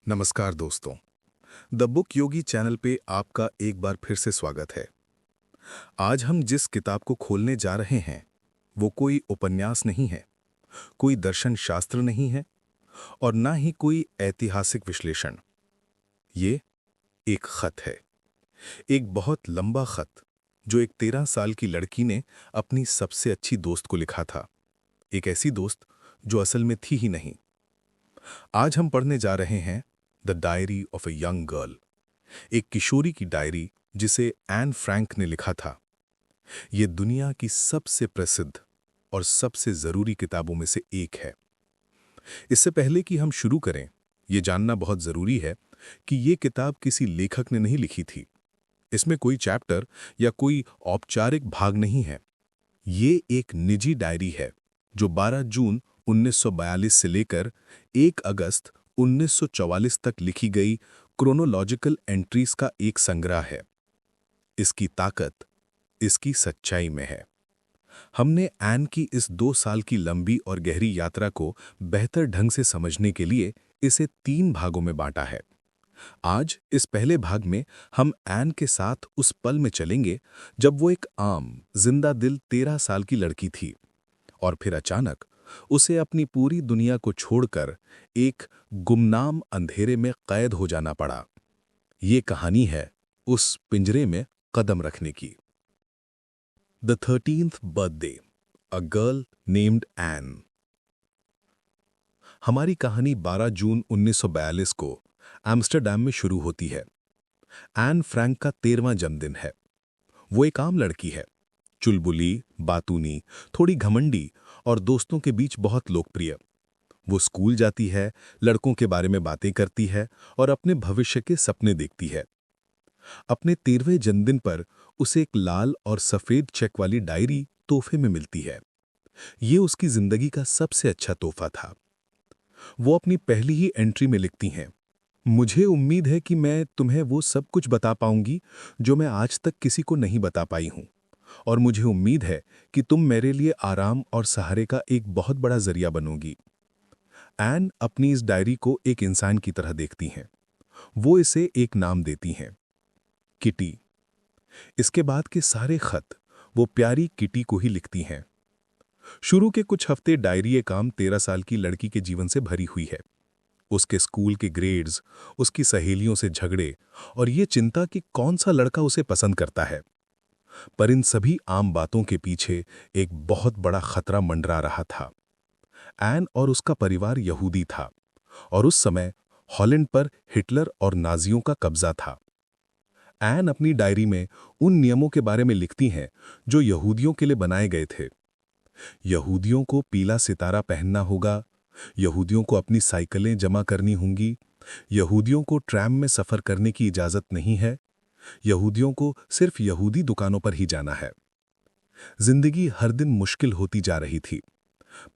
नमस्कार दोस्तों। The book Yogi channel पे आपका एक बार फिर से स्वागत है। आज हम जिस किताब को खोलने जा रहे हैं वो कोई उपन्यास नहीं है, कोई दर्शन शास्त्र नहीं है और ना ही कोई ऐतिहासिक विश्लेषण। ये एक खत है, एक बहुत लंबा खत जो एक 13 साल की लड़की ने अपनी सबसे अच्छी दोस्त को लिखा था। एक ऐसी दोस्त जो असल में थी ही नहीं। आज हम पढ़ने जा रहे हैं the diary of a young girl, एक किशोरी की डायरी जिसे एन फ्रैंक ने लिखा था। ये दुनिया की सबसे प्रसिद्ध और सबसे जरूरी किताबों में से एक है। इससे पहले कि हम शुरू करें, ये जानना बहुत जरूरी है कि ये किताब किसी लेखक ने नहीं लिखी थी। इसमें कोई चैप्टर या कोई औपचारिक भाग नहीं है। ये एक निजी डायरी है जो 12 जून 1942 से लेकर 1 अगस्त 1944 तक लिखी गई क्रोनोलॉजिकल एंट्रीज का एक संग्रह है। इसकी ताकत इसकी सच्चाई में है। हमने एन की इस 2 साल की लंबी और गहरी यात्रा को बेहतर ढंग से समझने के लिए इसे 3 भागों में बांटा है। आज इस पहले भाग में हम एन के साथ उस पल में चलेंगे जब वो एक आम, जिंदा दिल 13 साल की लड़की थी और फिर अचानक उसे अपनी पूरी दुनिया को छोड़कर एक गुमनाम अंधेरे में कैद हो जाना पड़ा। ये कहानी है उस पिंजरे में कदम रखने की। The 13th birthday, a girl named Anne. हमारी कहानी 12 जून 1942 को एम्स्टर्डम में शुरू होती है। एन फ्रैंक का 13वां जन्मदिन है। वो एक आम लड़की है, चुलबुली, बातूनी, थोड़ी घमंडी और दोस्तों के बीच बहुत लोकप्रिय। वो स्कूल जाती है, लड़कों के बारे में बातें करती है और अपने भविष्य के सपने देखती है। अपने 13वें जन्मदिन पर उसे एक लाल और सफेद चेक वाली डायरी तोहफे में मिलती है। ये उसकी जिंदगी का सबसे अच्छा तोहफा था। वो अपनी पहली ही एंट्री में लिखती हैं, मुझे उम्मीद है कि मैं तुम्हें वो सब कुछ बता पाऊंगी जो मैं आज तक किसी को नहीं बता पाई हूं, और मुझे उम्मीद है कि तुम मेरे लिए आराम और सहारे का एक बहुत बड़ा जरिया बनोगी। एन अपनी इस डायरी को एक इंसान की तरह देखती हैं। वो इसे एक नाम देती हैं, किटी। इसके बाद के सारे खत वो प्यारी किटी को ही लिखती हैं। शुरू के कुछ हफ्ते डायरी ये काम 13 साल की लड़की के जीवन से भरी हुई है। उसके स्कूल के ग्रेड्स, उसकी सहेलियों से झगड़े और ये चिंता कि कौन सा लड़का उसे पसंद करता है। पर इन सभी आम बातों के पीछे एक बहुत बड़ा खतरा मंडरा रहा था। एन और उसका परिवार यहूदी था और उस समय हॉलैंड पर हिटलर और नाजियों का कब्जा था। एन अपनी डायरी में उन नियमों के बारे में लिखती हैं जो यहूदियों के लिए बनाए गए थे। यहूदियों को पीला सितारा पहनना होगा, यहूदियों को अपनी साइकिलें जमा करनी होंगी, यहूदियों को ट्रैम में सफर करने की इजाजत नहीं है, यहूदियों को सिर्फ यहूदी दुकानों पर ही जाना है। जिंदगी हर दिन मुश्किल होती जा रही थी,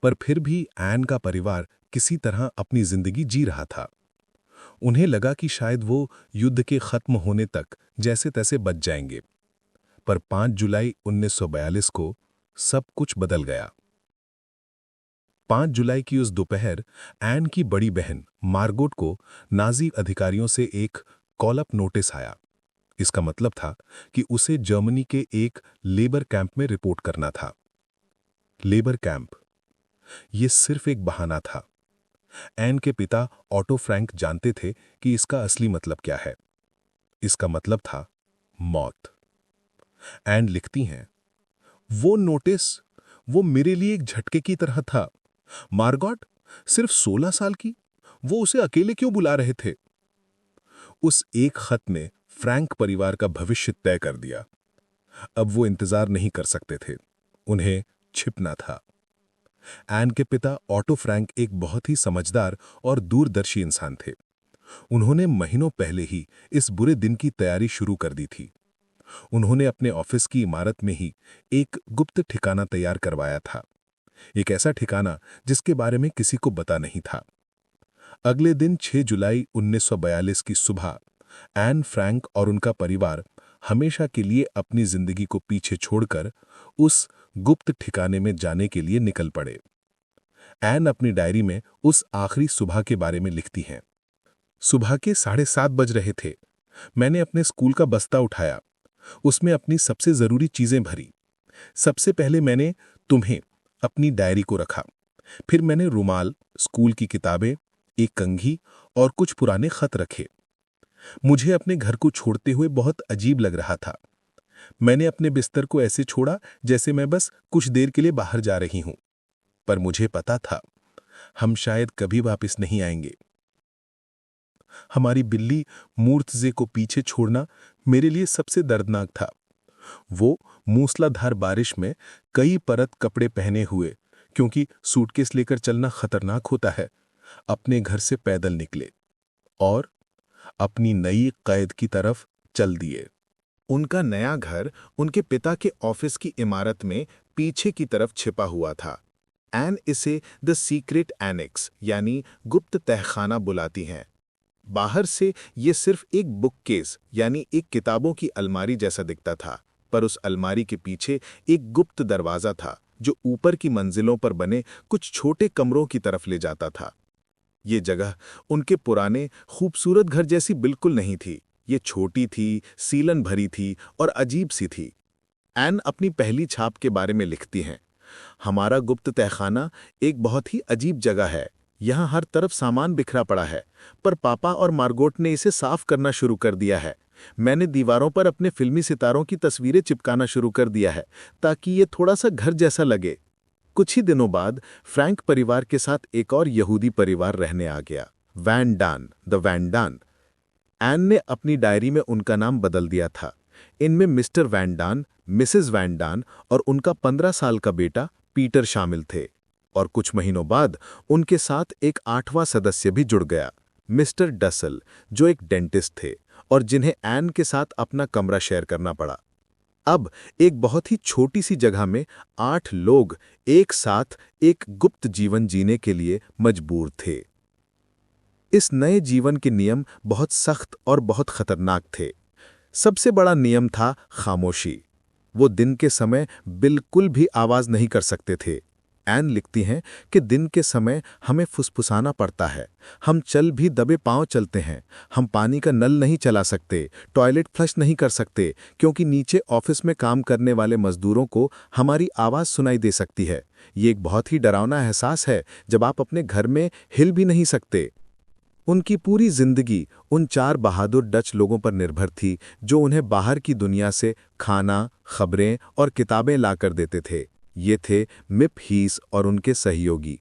पर फिर भी एन का परिवार किसी तरह अपनी जिंदगी जी रहा था। उन्हें लगा कि शायद वो युद्ध के खत्म होने तक जैसे तैसे बच जाएंगे। पर 5 जुलाई 1942 को सब कुछ बदल गया। 5 जुलाई की उस दोपहर एन की बड़ी बहन मार्गोट को नाजी अधिकारियों से एक कॉल-अप नोटिस आया। इसका मतलब था कि उसे जर्मनी के एक लेबर कैंप में रिपोर्ट करना था। लेबर कैंप, ये सिर्फ एक बहाना था। एन के पिता ऑटो फ्रैंक जानते थे कि इसका असली मतलब क्या है। इसका मतलब था मौत। एन लिखती हैं, वो नोटिस, वो मेरे लिए एक झटके की तरह था। मार्गोट सिर्फ 16 साल की, वो उसे अकेले क्यों बुला रहे थे? उस एक खत ने फ्रैंक परिवार का भविष्य तय कर दिया। अब वो इंतजार नहीं कर सकते थे, उन्हें छिपना था। एन के पिता ऑटो फ्रैंक एक बहुत ही समझदार और दूरदर्शी इंसान थे। उन्होंने महीनों पहले ही इस बुरे दिन की तैयारी शुरू कर दी थी। उन्होंने अपने ऑफिस की इमारत में ही एक गुप्त ठिकाना तैयार करवाया था, एक ऐसा ठिकाना जिसके बारे में किसी को पता नहीं था। अगले दिन 6 जुलाई 1942 की सुबह एन फ्रैंक और उनका परिवार हमेशा के लिए अपनी जिंदगी को पीछे छोड़कर उस गुप्त ठिकाने में जाने के लिए निकल पड़े। एन अपनी डायरी में उस आखिरी सुबह के बारे में लिखती हैं, सुबह के 7:30 बज रहे थे। मैंने अपने स्कूल का बस्ता उठाया, उसमें अपनी सबसे जरूरी चीजें भरी। सबसे पहले मैंने तुम्हें अपनी डायरी को रखा, फिर मैंने रुमाल, स्कूल की किताबें, एक कंघी और कुछ पुराने खत रखे। मुझे अपने घर को छोड़ते हुए बहुत अजीब लग रहा था। मैंने अपने बिस्तर को ऐसे छोड़ा जैसे मैं बस कुछ देर के लिए बाहर जा रही हूं, पर मुझे पता था हम शायद कभी वापस नहीं आएंगे। हमारी बिल्ली मूर्तजे को पीछे छोड़ना मेरे लिए सबसे दर्दनाक था। वो मूसलाधार बारिश में कई परत कपड़े पहने हुए, क्योंकि सूटकेस लेकर चलना खतरनाक होता है, अपने घर से पैदल निकले और अपनी नई कैद की तरफ चल दिए। उनका नया घर उनके पिता के ऑफिस की इमारत में पीछे की तरफ छिपा हुआ था। एन इसे द सीक्रेट एनेक्स यानी गुप्त तहखाना बुलाती हैं। बाहर से ये सिर्फ एक बुककेस यानी एक किताबों की अलमारी जैसा दिखता था, पर उस अलमारी के पीछे एक गुप्त दरवाजा था जो ऊपर की मंजिलों पर बने कुछ छोटे कमरों की तरफ ले जाता था। ये जगह उनके पुराने खूबसूरत घर जैसी बिल्कुल नहीं थी। ये छोटी थी, सीलन भरी थी और अजीब सी थी। एन अपनी पहली छाप के बारे में लिखती हैं, हमारा गुप्त तहखाना एक बहुत ही अजीब जगह है। यहाँ हर तरफ सामान बिखरा पड़ा है, पर पापा और मार्गोट ने इसे साफ करना शुरू कर दिया है। मैंने दीवारों पर अपने फिल्मी सितारों की तस्वीरें चिपकाना शुरू कर दिया है ताकि ये थोड़ा सा घर जैसा लगे। कुछ ही दिनों बाद फ्रैंक परिवार के साथ एक और यहूदी परिवार रहने आ गया, Van Daan, the Van Daan. Anne ने अपनी डायरी में उनका नाम बदल दिया था। इनमें मिस्टर वैन डान, मिसेस वैन डान और उनका 15 साल का बेटा पीटर शामिल थे। और कुछ महीनों बाद उनके साथ एक 8वां सदस्य भी जुड़ गया, मिस्टर डसल, जो एक डेंटिस्ट थे और जिन्हें एन के साथ अपना कमरा शेयर करना पड़ा। अब एक बहुत ही छोटी सी जगह में 8 लोग एक साथ एक गुप्त जीवन जीने के लिए मजबूर थे। इस नए जीवन के नियम बहुत सख्त और बहुत खतरनाक थे। सबसे बड़ा नियम था खामोशी। वो दिन के समय बिल्कुल भी आवाज नहीं कर सकते थे। एन लिखती हैं कि दिन के समय हमें फुसफुसाना पड़ता है, हम चल भी दबे पांव चलते हैं, हम पानी का नल नहीं चला सकते, टॉयलेट फ्लश नहीं कर सकते, क्योंकि नीचे ऑफिस में काम करने वाले मजदूरों को हमारी आवाज़ सुनाई दे सकती है। ये एक बहुत ही डरावना एहसास है जब आप अपने घर में हिल भी नहीं सकते। उनकी पूरी जिंदगी उन 4 बहादुर डच लोगों पर निर्भर थी जो उन्हें बाहर की दुनिया से खाना, खबरें और किताबें लाकर देते थे। ये थे मिप हीस और उनके सहयोगी।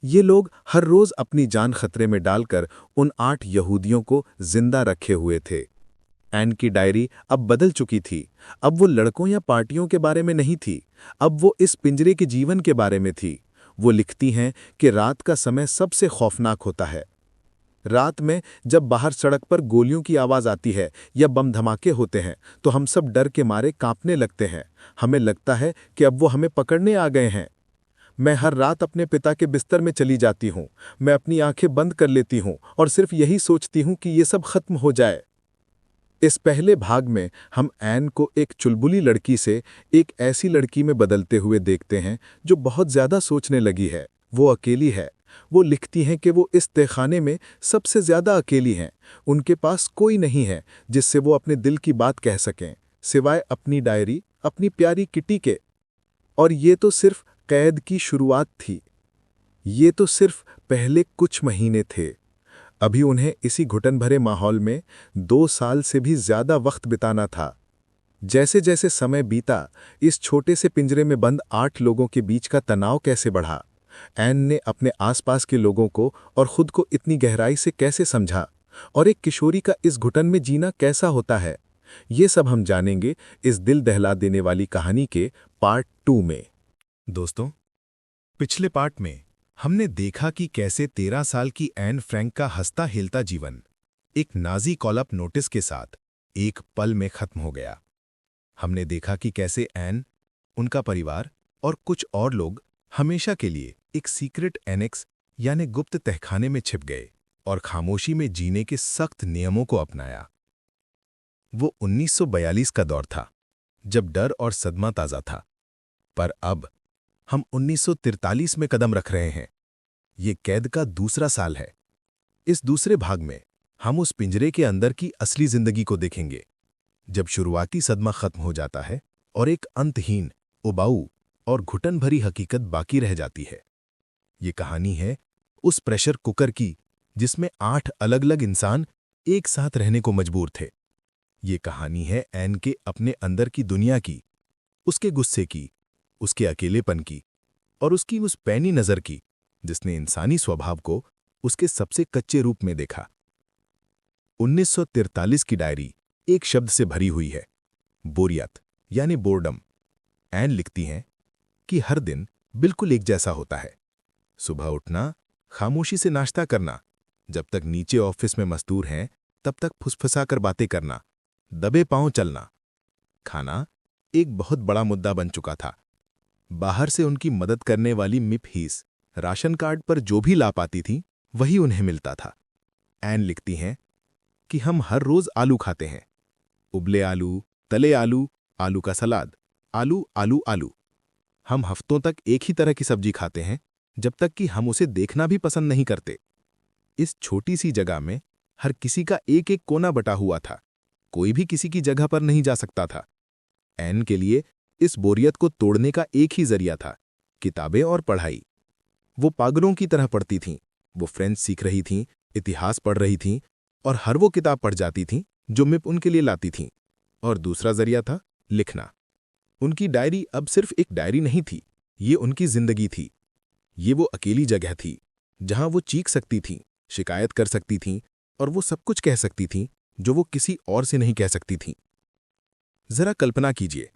ये लोग हर रोज अपनी जान खतरे में डालकर उन 8 यहूदियों को जिंदा रखे हुए थे। एन की डायरी अब बदल चुकी थी। अब वो लड़कों या पार्टियों के बारे में नहीं थी, अब वो इस पिंजरे के जीवन के बारे में थी। वो लिखती हैं कि रात का समय सबसे खौफनाक होता है। रात में जब बाहर सड़क पर गोलियों की आवाज आती है या बम धमाके होते हैं तो हम सब डर के मारे कांपने लगते हैं। हमें लगता है कि अब वो हमें पकड़ने आ गए हैं। मैं हर रात अपने पिता के बिस्तर में चली जाती हूँ। मैं अपनी आंखें बंद कर लेती हूँ और सिर्फ यही सोचती हूँ कि ये सब खत्म हो जाए। इस पहले भाग में हम एन को एक चुलबुली लड़की से एक ऐसी लड़की में बदलते हुए देखते हैं जो बहुत ज्यादा सोचने लगी है। वो अकेली है। वो लिखती हैं कि वो इस तहखाने में सबसे ज्यादा अकेली हैं। उनके पास कोई नहीं है जिससे वो अपने दिल की बात कह सकें, सिवाय अपनी डायरी, अपनी प्यारी किटी के। और ये तो सिर्फ कैद की शुरुआत थी। ये तो सिर्फ पहले कुछ महीने थे। अभी उन्हें इसी घुटन भरे माहौल में 2 साल से भी ज्यादा वक्त बिताना था। जैसे जैसे समय बीता, इस छोटे से पिंजरे में बंद 8 लोगों के बीच का तनाव कैसे बढ़ा। एन ने अपने आसपास के लोगों को और खुद को इतनी गहराई से कैसे समझा, और एक किशोरी का इस घुटन में जीना कैसा होता है, ये सब हम जानेंगे इस दिल दहला देने वाली कहानी के पार्ट 2 में। दोस्तों, पिछले पार्ट में हमने देखा कि कैसे 13 साल की एन फ्रैंक का हंसता हिलता जीवन एक नाजी कॉलअप नोटिस के साथ एक पल में खत्म हो गया। हमने देखा कि कैसे एन, उनका परिवार और कुछ और लोग हमेशा के लिए एक सीक्रेट एनेक्स यानी गुप्त तहखाने में छिप गए और खामोशी में जीने के सख्त नियमों को अपनाया। वो 1942 का दौर था, जब डर और सदमा ताजा था। पर अब हम 1943 में कदम रख रहे हैं। ये कैद का दूसरा साल है। इस दूसरे भाग में हम उस पिंजरे के अंदर की असली जिंदगी को देखेंगे, जब शुरुआती सदमा खत्म हो जाता है और एक अंतहीन, उबाऊ और घुटन भरी हकीकत बाकी रह जाती है। ये कहानी है उस प्रेशर कुकर की जिसमें 8 अलग-अलग इंसान एक साथ रहने को मजबूर थे। ये कहानी है ऐन के अपने अंदर की दुनिया की, उसके गुस्से की, उसके अकेलेपन की और उसकी उस पैनी नज़र की जिसने इंसानी स्वभाव को उसके सबसे कच्चे रूप में देखा। 1943 की डायरी एक शब्द से भरी हुई है, बोरियत यानी बोर्डम। ऐन लिखती हैं कि हर दिन बिल्कुल एक जैसा होता है। सुबह उठना, खामोशी से नाश्ता करना, जब तक नीचे ऑफिस में मजदूर हैं तब तक फुसफुसाकर बातें करना, दबे पांव चलना। खाना एक बहुत बड़ा मुद्दा बन चुका था। बाहर से उनकी मदद करने वाली मिप हीस राशन कार्ड पर जो भी ला पाती थी वही उन्हें मिलता था। ऐन लिखती हैं कि हम हर रोज आलू खाते हैं, उबले आलू, तले आलू, आलू का सलाद, आलू आलू आलू। हम हफ्तों तक एक ही तरह की सब्जी खाते हैं जब तक कि हम उसे देखना भी पसंद नहीं करते। इस छोटी सी जगह में हर किसी का एक एक कोना बटा हुआ था, कोई भी किसी की जगह पर नहीं जा सकता था। ऐन के लिए इस बोरियत को तोड़ने का एक ही जरिया था, किताबें और पढ़ाई। वो पागलों की तरह पढ़ती थीं, वो फ्रेंच सीख रही थीं, इतिहास पढ़ रही थीं और हर वो किताब पढ़ जाती थीं जो मिप उनके लिए लाती थीं। और दूसरा जरिया था लिखना। उनकी डायरी अब सिर्फ एक डायरी नहीं थी, ये उनकी जिंदगी थी। ये वो अकेली जगह थी जहां वो चीख सकती थीं, शिकायत कर सकती थीं और वो सब कुछ कह सकती थीं जो वो किसी और से नहीं कह सकती थीं। जरा कल्पना कीजिए,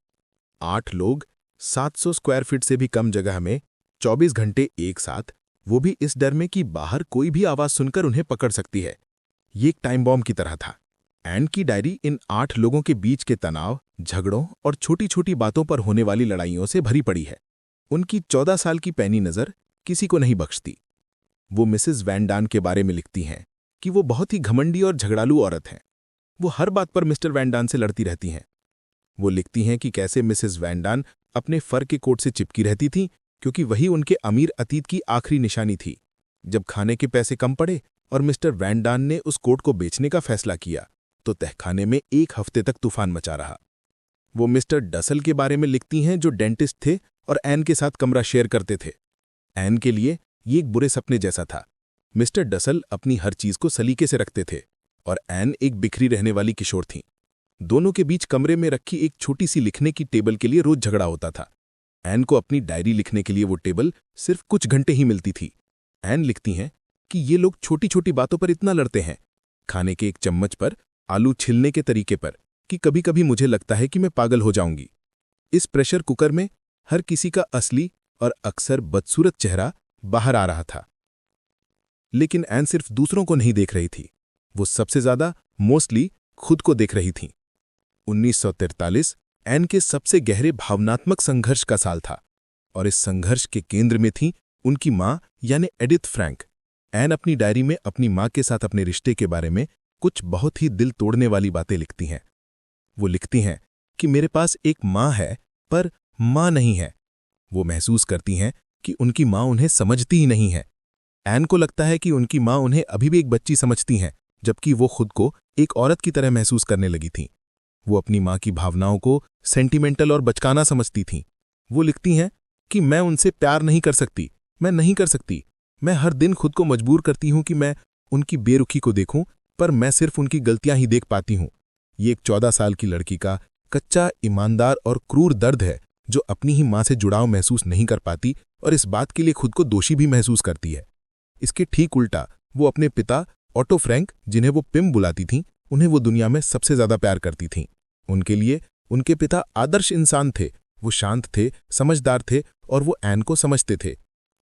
8 लोग 700 स्क्वायर फीट से भी कम जगह में 24 घंटे एक साथ, वो भी इस डर में कि बाहर कोई भी आवाज सुनकर उन्हें पकड़ सकती है। ये एक टाइम बॉम्ब की तरह था। ऐन की डायरी इन 8 लोगों के बीच के तनाव, झगड़ों और छोटी छोटी बातों पर होने वाली लड़ाइयों से भरी पड़ी है। उनकी 14 साल की पैनी नज़र किसी को नहीं बख्शती। वो मिसेस वैन डान के बारे में लिखती हैं कि वो बहुत ही घमंडी और झगड़ालू औरत हैं। वो हर बात पर मिस्टर वैन डान से लड़ती रहती हैं। वो लिखती हैं कि कैसे मिसेस वैन डान अपने फर के कोट से चिपकी रहती थीं क्योंकि वही उनके अमीर अतीत की आखिरी निशानी थी। जब खाने के पैसे कम पड़े और मिस्टर वैन डान ने उस कोट को बेचने का फैसला किया तो तहखाने में 1 हफ्ते तक तूफान मचा रहा। वो मिस्टर डसल के बारे में लिखती हैं जो डेंटिस्ट थे और ऐन के साथ कमरा शेयर करते थे। ऐन के लिए ये एक बुरे सपने जैसा था। मिस्टर डसल अपनी हर चीज को सलीके से रखते थे और ऐन एक बिखरी रहने वाली किशोर थीं। दोनों के बीच कमरे में रखी एक छोटी सी लिखने की टेबल के लिए रोज झगड़ा होता था। ऐन को अपनी डायरी लिखने के लिए वो टेबल सिर्फ कुछ घंटे ही मिलती थी। ऐन लिखती हैं कि ये लोग छोटी छोटी बातों पर इतना लड़ते हैं, खाने के एक चम्मच पर, आलू छिलने के तरीके पर, कि कभी कभी मुझे लगता है कि मैं पागल हो जाऊंगी। इस प्रेशर कुकर में हर किसी का असली और अक्सर बदसूरत चेहरा बाहर आ रहा था। लेकिन ऐन सिर्फ दूसरों को नहीं देख रही थी, वो सबसे ज्यादा मोस्टली खुद को देख रही थी। 1943 ऐन के सबसे गहरे भावनात्मक संघर्ष का साल था और इस संघर्ष के केंद्र में थी उनकी मां यानी एडिथ फ्रैंक। ऐन अपनी डायरी में अपनी मां के साथ अपने रिश्ते के बारे में कुछ बहुत ही दिल तोड़ने वाली बातें लिखती हैं। वो लिखती हैं कि मेरे पास एक मां है पर मां नहीं है। वो महसूस करती हैं कि उनकी मां उन्हें समझती ही नहीं है। ऐन को लगता है कि उनकी मां उन्हें अभी भी एक बच्ची समझती हैं, जबकि वो खुद को एक औरत की तरह महसूस करने लगी थीं। वो अपनी मां की भावनाओं को सेंटिमेंटल और बचकाना समझती थीं। वो लिखती हैं कि मैं उनसे प्यार नहीं कर सकती, मैं नहीं कर सकती। मैं हर दिन खुद को मजबूर करती हूं कि मैं उनकी बेरुखी को देखूं, पर मैं सिर्फ उनकी गलतियां ही देख पाती हूं। ये एक 14 साल की लड़की का कच्चा, ईमानदार और क्रूर दर्द है जो अपनी ही मां से जुड़ाव महसूस नहीं कर पाती और इस बात के लिए खुद को दोषी भी महसूस करती है। इसके ठीक उल्टा वो अपने पिता ऑटो फ्रैंक, जिन्हें वो पिम बुलाती थीं, उन्हें वो दुनिया में सबसे ज्यादा प्यार करती थीं। उनके लिए उनके पिता आदर्श इंसान थे। वो शांत थे, समझदार थे और वो ऐन को समझते थे।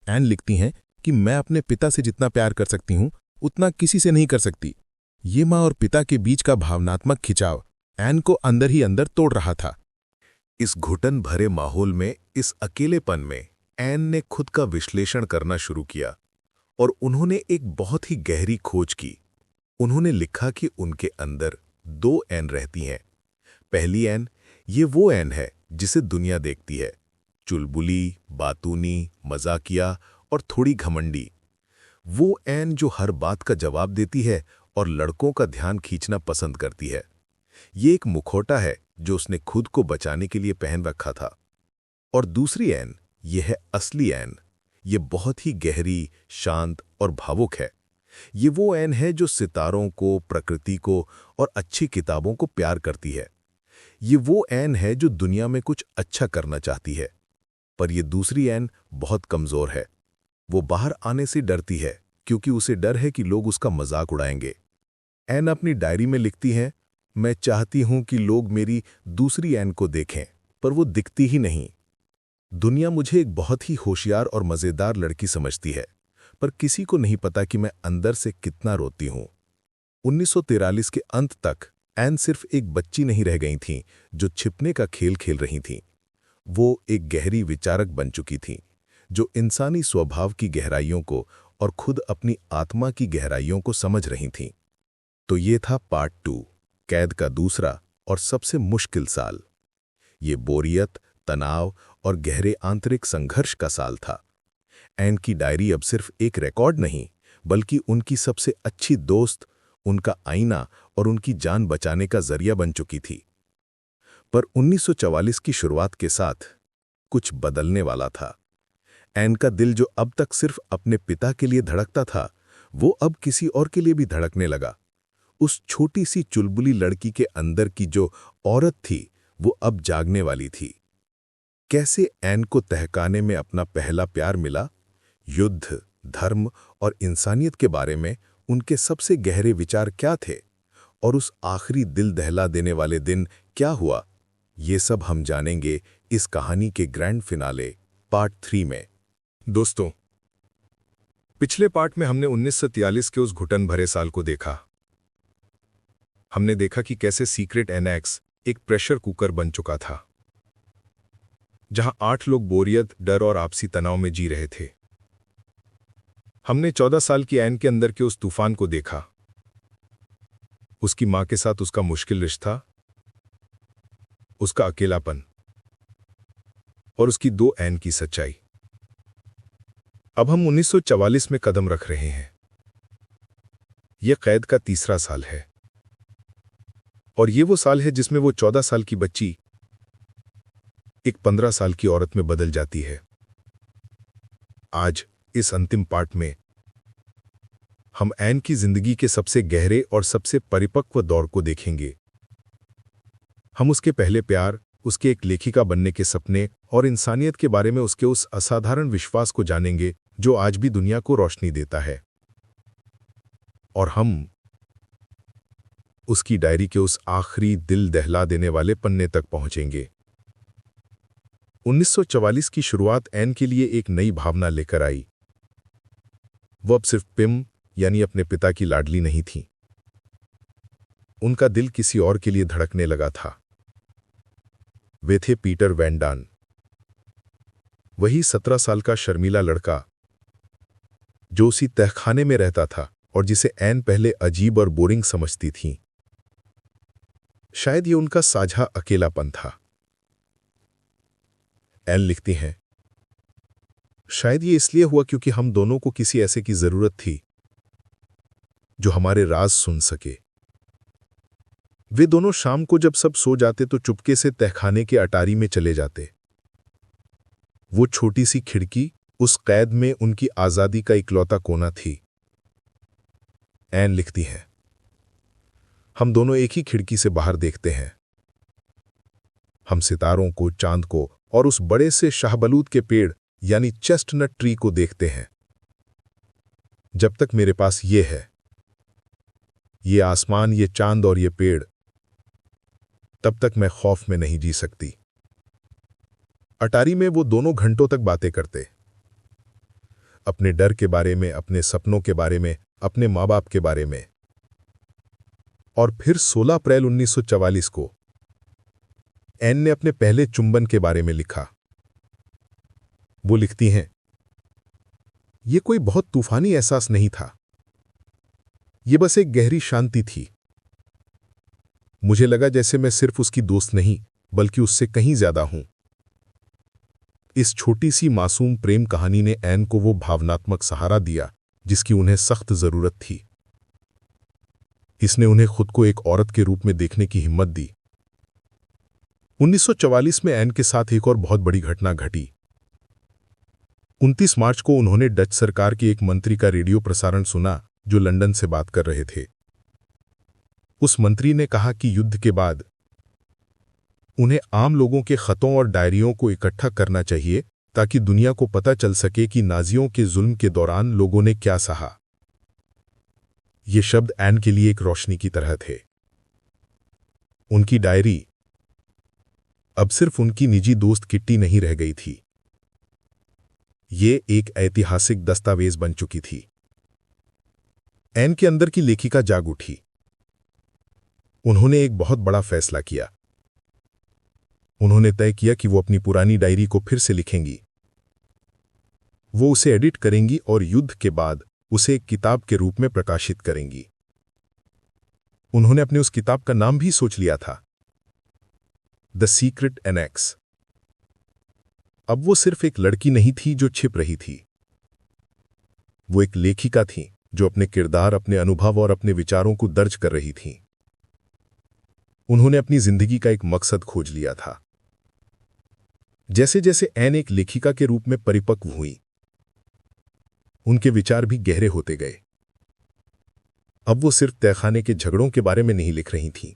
ऐन लिखती हैं कि मैं अपने पिता से जितना प्यार कर सकती हूं उतना किसी से नहीं कर सकती। ये मां और पिता के बीच का भावनात्मक खिंचाव ऐन को अंदर ही अंदर तोड़ रहा था। इस घुटन भरे माहौल में, इस अकेलेपन में ऐन ने खुद का विश्लेषण करना शुरू किया और उन्होंने एक बहुत ही गहरी खोज की। उन्होंने लिखा कि उनके अंदर 2 ऐन रहती हैं। पहली ऐन, ये वो ऐन है जिसे दुनिया देखती है, चुलबुली, बातूनी, मजाकिया और थोड़ी घमंडी। वो ऐन जो हर बात का जवाब देती है और लड़कों का ध्यान खींचना पसंद करती है। ये एक मुखौटा है जो उसने खुद को बचाने के लिए पहन रखा था। और दूसरी ऐन, ये है असली ऐन। ये बहुत ही गहरी, शांत और भावुक है। ये वो ऐन है जो सितारों को, प्रकृति को और अच्छी किताबों को प्यार करती है। ये वो ऐन है जो दुनिया में कुछ अच्छा करना चाहती है। पर ये दूसरी ऐन बहुत कमजोर है। वो बाहर आने से डरती है क्योंकि उसे डर है कि लोग उसका मजाक उड़ाएंगे। ऐन अपनी डायरी में लिखती है, मैं चाहती हूं कि लोग मेरी दूसरी ऐन को देखें, पर वो दिखती ही नहीं। दुनिया मुझे एक बहुत ही होशियार और मजेदार लड़की समझती है, पर किसी को नहीं पता कि मैं अंदर से कितना रोती हूं। 1943 के अंत तक ऐन सिर्फ एक बच्ची नहीं रह गई थीं जो छिपने का खेल खेल रही थीं। वो एक गहरी विचारक बन चुकी थीं, जो इंसानी स्वभाव की गहराइयों को और खुद अपनी आत्मा की गहराइयों को समझ रही थीं। तो ये था पार्ट 2, कैद का दूसरा और सबसे मुश्किल साल। ये बोरियत, तनाव और गहरे आंतरिक संघर्ष का साल था। ऐन की डायरी अब सिर्फ एक रिकॉर्ड नहीं, बल्कि उनकी सबसे अच्छी दोस्त, उनका आईना और उनकी जान बचाने का जरिया बन चुकी थी। पर 1944 की शुरुआत के साथ कुछ बदलने वाला था। ऐन का दिल जो अब तक सिर्फ अपने पिता के लिए धड़कता था, वो अब किसी और के लिए भी धड़कने लगा। उस छोटी सी चुलबुली लड़की के अंदर की जो औरत थी, वो अब जागने वाली थी। कैसे ऐन को तहखाने में अपना पहला प्यार मिला, युद्ध, धर्म और इंसानियत के बारे में उनके सबसे गहरे विचार क्या थे, और उस आखिरी दिल दहला देने वाले दिन क्या हुआ, ये सब हम जानेंगे इस कहानी के ग्रैंड फिनाले पार्ट 3 में। दोस्तों, पिछले पार्ट में हमने 1943 के उस घुटन भरे साल को देखा। हमने देखा कि कैसे सीक्रेट एनेक्स एक प्रेशर कुकर बन चुका था, जहां 8 लोग बोरियत, डर और आपसी तनाव में जी रहे थे। हमने 14 साल की ऐन के अंदर के उस तूफान को देखा, उसकी मां के साथ उसका मुश्किल रिश्ता, उसका अकेलापन और उसकी 2 ऐन की सच्चाई। अब हम 1944 में कदम रख रहे हैं। यह कैद का तीसरा साल है, और ये वो साल है जिसमें वो 14 साल की बच्ची एक 15 साल की औरत में बदल जाती है। आज इस अंतिम पार्ट में हम ऐन की जिंदगी के सबसे गहरे और सबसे परिपक्व दौर को देखेंगे। हम उसके पहले प्यार, उसके एक लेखिका बनने के सपने और इंसानियत के बारे में उसके उस असाधारण विश्वास को जानेंगे जो आज भी दुनिया को रोशनी देता है। और हम उसकी डायरी के उस आखिरी दिल दहला देने वाले पन्ने तक पहुंचेंगे। 1944 की शुरुआत ऐन के लिए एक नई भावना लेकर आई। वो अब सिर्फ पिम यानी अपने पिता की लाडली नहीं थी। उनका दिल किसी और के लिए धड़कने लगा था। वे थे पीटर वैन डान, वही 17 साल का शर्मीला लड़का जो उसी तहखाने में रहता था और जिसे ऐन पहले अजीब और बोरिंग समझती थी। शायद ये उनका साझा अकेलापन था। ऐन लिखती हैं, शायद ये इसलिए हुआ क्योंकि हम दोनों को किसी ऐसे की जरूरत थी जो हमारे राज सुन सके। वे दोनों शाम को जब सब सो जाते तो चुपके से तहखाने के अटारी में चले जाते। वो छोटी सी खिड़की उस कैद में उनकी आजादी का इकलौता कोना थी। ऐन लिखती है, हम दोनों एक ही खिड़की से बाहर देखते हैं। हम सितारों को, चांद को और उस बड़े से शाहबलूत के पेड़ यानी चेस्टनट ट्री को देखते हैं। जब तक मेरे पास ये है, ये आसमान, ये चांद और ये पेड़, तब तक मैं खौफ में नहीं जी सकती। अटारी में वो दोनों घंटों तक बातें करते, अपने डर के बारे में, अपने सपनों के बारे में, अपने माँ बाप के बारे में। और फिर 16 अप्रैल 1944 को ऐन ने अपने पहले चुंबन के बारे में लिखा। वो लिखती हैं, ये कोई बहुत तूफानी एहसास नहीं था, ये बस एक गहरी शांति थी। मुझे लगा जैसे मैं सिर्फ उसकी दोस्त नहीं, बल्कि उससे कहीं ज्यादा हूं। इस छोटी सी मासूम प्रेम कहानी ने ऐन को वो भावनात्मक सहारा दिया जिसकी उन्हें सख्त जरूरत थी। इसने उन्हें खुद को एक औरत के रूप में देखने की हिम्मत दी। 1944 में एन के साथ एक और बहुत बड़ी घटना घटी। 29 मार्च को उन्होंने डच सरकार के एक मंत्री का रेडियो प्रसारण सुना जो लंदन से बात कर रहे थे। उस मंत्री ने कहा कि युद्ध के बाद उन्हें आम लोगों के खतों और डायरियों को इकट्ठा करना चाहिए ताकि दुनिया को पता चल सके कि नाजियों के जुल्म के दौरान लोगों ने क्या सहा। ये शब्द एन के लिए एक रोशनी की तरह थे। उनकी डायरी अब सिर्फ उनकी निजी दोस्त किट्टी नहीं रह गई थी, ये एक ऐतिहासिक दस्तावेज बन चुकी थी। एन के अंदर की लेखिका जाग उठी। उन्होंने एक बहुत बड़ा फैसला किया। उन्होंने तय किया कि वो अपनी पुरानी डायरी को फिर से लिखेंगी। वो उसे एडिट करेंगी और युद्ध के बाद उसे एक किताब के रूप में प्रकाशित करेंगी। उन्होंने अपने उस किताब का नाम भी सोच लिया था, द सीक्रेट एनेक्स। अब वो सिर्फ एक लड़की नहीं थी जो छिप रही थी, वो एक लेखिका थी जो अपने किरदार, अपने अनुभव और अपने विचारों को दर्ज कर रही थी। उन्होंने अपनी जिंदगी का एक मकसद खोज लिया था। जैसे जैसे एन एक लेखिका के रूप में परिपक्व हुई, उनके विचार भी गहरे होते गए। अब वो सिर्फ तहखाने के झगड़ों के बारे में नहीं लिख रही थीं।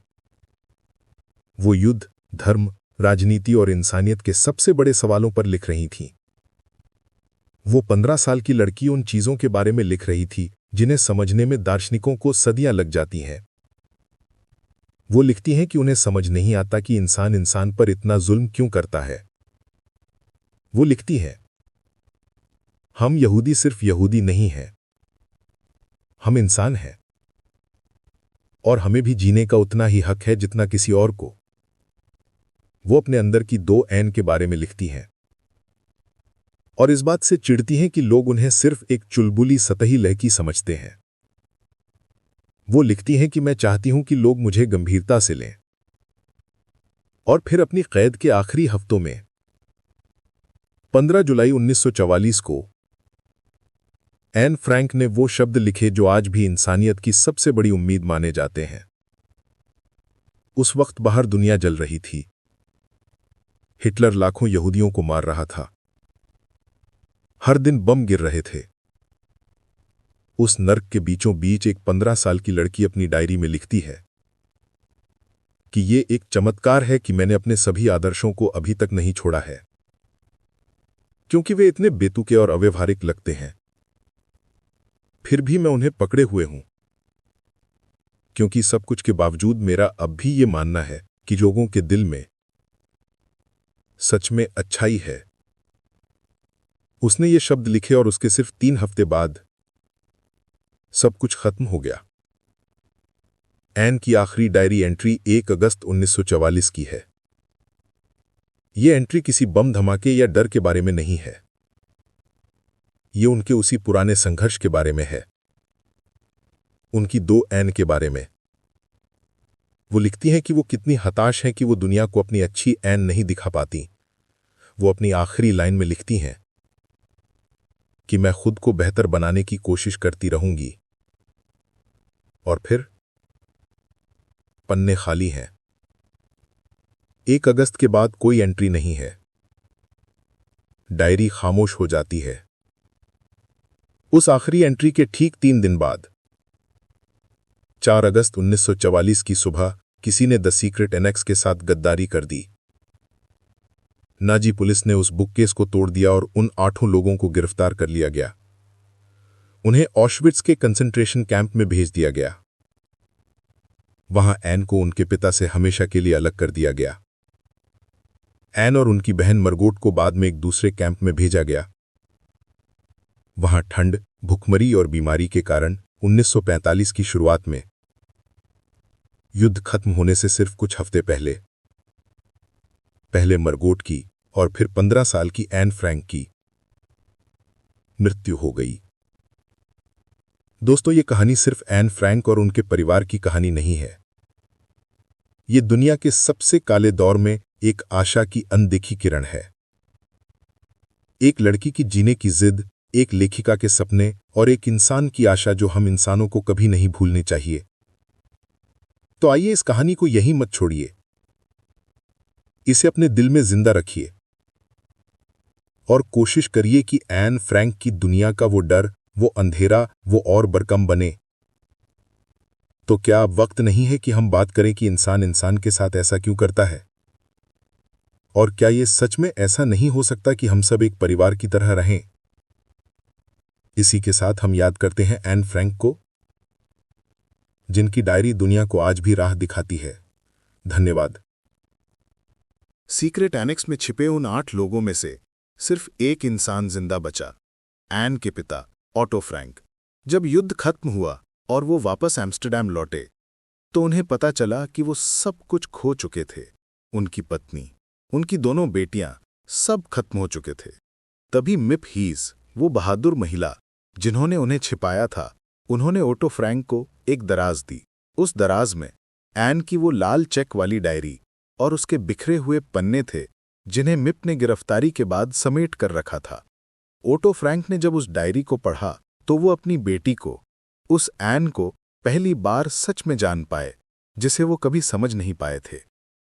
वो युद्ध, धर्म, राजनीति और इंसानियत के सबसे बड़े सवालों पर लिख रही थीं। वो 15 साल की लड़की उन चीजों के बारे में लिख रही थी जिन्हें समझने में दार्शनिकों को सदियां लग जाती हैं। वो लिखती हैं कि उन्हें समझ नहीं आता कि इंसान इंसान पर इतना जुल्म क्यों करता है। वो लिखती हैं, हम यहूदी सिर्फ यहूदी नहीं हैं, हम इंसान हैं और हमें भी जीने का उतना ही हक है जितना किसी और को। वो अपने अंदर की 2 एन के बारे में लिखती हैं और इस बात से चिढ़ती हैं कि लोग उन्हें सिर्फ एक चुलबुली सतही लड़की समझते हैं। वो लिखती हैं कि मैं चाहती हूं कि लोग मुझे गंभीरता से लें। और फिर अपनी कैद के आखिरी हफ्तों में 15 जुलाई 1944 को एन फ्रैंक ने वो शब्द लिखे जो आज भी इंसानियत की सबसे बड़ी उम्मीद माने जाते हैं। उस वक्त बाहर दुनिया जल रही थी। हिटलर लाखों यहूदियों को मार रहा था। हर दिन बम गिर रहे थे। उस नर्क के बीचों बीच एक 15 साल की लड़की अपनी डायरी में लिखती है कि ये एक चमत्कार है कि मैंने अपने सभी आदर्शों को अभी तक नहीं छोड़ा है, क्योंकि वे इतने बेतुके और अव्यवहारिक लगते हैं। फिर भी मैं उन्हें पकड़े हुए हूं, क्योंकि सब कुछ के बावजूद मेरा अब भी ये मानना है कि लोगों के दिल में सच में अच्छाई है। उसने ये शब्द लिखे और उसके सिर्फ 3 हफ्ते बाद सब कुछ खत्म हो गया। एन की आखिरी डायरी एंट्री 1 अगस्त 1944 की है। यह एंट्री किसी बम धमाके या डर के बारे में नहीं है। ये उनके उसी पुराने संघर्ष के बारे में है, उनकी 2 एन के बारे में। वो लिखती हैं कि वो कितनी हताश हैं कि वो दुनिया को अपनी अच्छी एन नहीं दिखा पाती। वो अपनी आखिरी लाइन में लिखती हैं कि मैं खुद को बेहतर बनाने की कोशिश करती रहूंगी। और फिर पन्ने खाली हैं। 1 अगस्त के बाद कोई एंट्री नहीं है। डायरी खामोश हो जाती है। उस आखिरी एंट्री के ठीक 3 दिन बाद 4 अगस्त 1944 की सुबह किसी ने द सीक्रेट एनेक्स के साथ गद्दारी कर दी। नाजी पुलिस ने उस बुककेस को तोड़ दिया और उन 8 लोगों को गिरफ्तार कर लिया गया। उन्हें ऑशविट्स के कंसंट्रेशन कैंप में भेज दिया गया। वहां एन को उनके पिता से हमेशा के लिए अलग कर दिया गया। एन और उनकी बहन मरगोट को बाद में एक दूसरे कैंप में भेजा गया। वहां ठंड, भुखमरी और बीमारी के कारण 1945 की शुरुआत में, युद्ध खत्म होने से सिर्फ कुछ हफ्ते पहले मरगोट की और फिर 15 साल की एन फ्रैंक की मृत्यु हो गई। दोस्तों, ये कहानी सिर्फ एन फ्रैंक और उनके परिवार की कहानी नहीं है। ये दुनिया के सबसे काले दौर में एक आशा की अनदेखी किरण है। एक लड़की की जीने की जिद, एक लेखिका के सपने और एक इंसान की आशा जो हम इंसानों को कभी नहीं भूलनी चाहिए। तो आइए इस कहानी को यहीं मत छोड़िए, इसे अपने दिल में जिंदा रखिए और कोशिश करिए कि एन फ्रैंक की दुनिया का वो डर, वो अंधेरा, वो और बरकम बने। तो क्या अब वक्त नहीं है कि हम बात करें कि इंसान इंसान के साथ ऐसा क्यों करता है? और क्या ये सच में ऐसा नहीं हो सकता कि हम सब एक परिवार की तरह रहें? इसी के साथ हम याद करते हैं एन फ्रैंक को, जिनकी डायरी दुनिया को आज भी राह दिखाती है। धन्यवाद। सीक्रेट एनेक्स में छिपे उन 8 लोगों में से सिर्फ एक इंसान जिंदा बचा, एन के पिता ऑटो फ्रैंक। जब युद्ध खत्म हुआ और वो वापस एम्स्टर्डम लौटे तो उन्हें पता चला कि वो सब कुछ खो चुके थे। उनकी पत्नी, उनकी दोनों बेटियां, सब खत्म हो चुके थे। तभी मिप हीस, वो बहादुर महिला जिन्होंने उन्हें छिपाया था, उन्होंने ऑटो फ्रैंक को एक दराज दी। उस दराज में एन की वो लाल चेक वाली डायरी और उसके बिखरे हुए पन्ने थे जिन्हें मिप ने गिरफ्तारी के बाद समेट कर रखा था। ऑटो फ्रैंक ने जब उस डायरी को पढ़ा तो वो अपनी बेटी को, उस एन को पहली बार सच में जान पाए, जिसे वो कभी समझ नहीं पाए थे।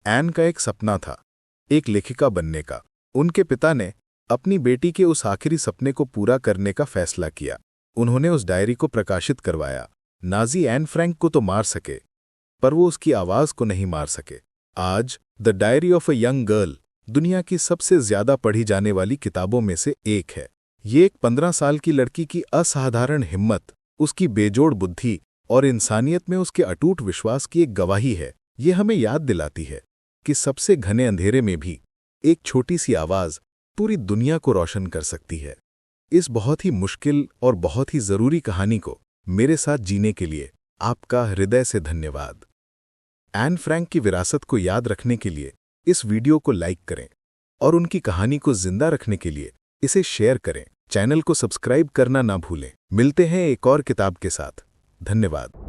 एन का एक सपना था, एक लेखिका बनने का। उनके पिता ने अपनी बेटी के उस आखिरी सपने को पूरा करने का फैसला किया। उन्होंने उस डायरी को प्रकाशित करवाया। नाजी एन फ्रैंक को तो मार सके, पर वो उसकी आवाज को नहीं मार सके। आज the diary of a young girl दुनिया की सबसे ज्यादा पढ़ी जाने वाली किताबों में से एक है। ये एक 15 साल की लड़की की असाधारण हिम्मत, उसकी बेजोड़ बुद्धि और इंसानियत में उसके अटूट विश्वास की एक गवाही है। ये हमें याद दिलाती है कि सबसे घने अंधेरे में भी एक छोटी सी आवाज पूरी दुनिया को रोशन कर सकती है। इस बहुत ही मुश्किल और बहुत ही जरूरी कहानी को मेरे साथ जीने के लिए आपका हृदय से धन्यवाद। एन फ्रैंक की विरासत को याद रखने के लिए इस वीडियो को लाइक करें और उनकी कहानी को जिंदा रखने के लिए इसे शेयर करें। चैनल को सब्सक्राइब करना ना भूलें। मिलते हैं एक और किताब के साथ। धन्यवाद।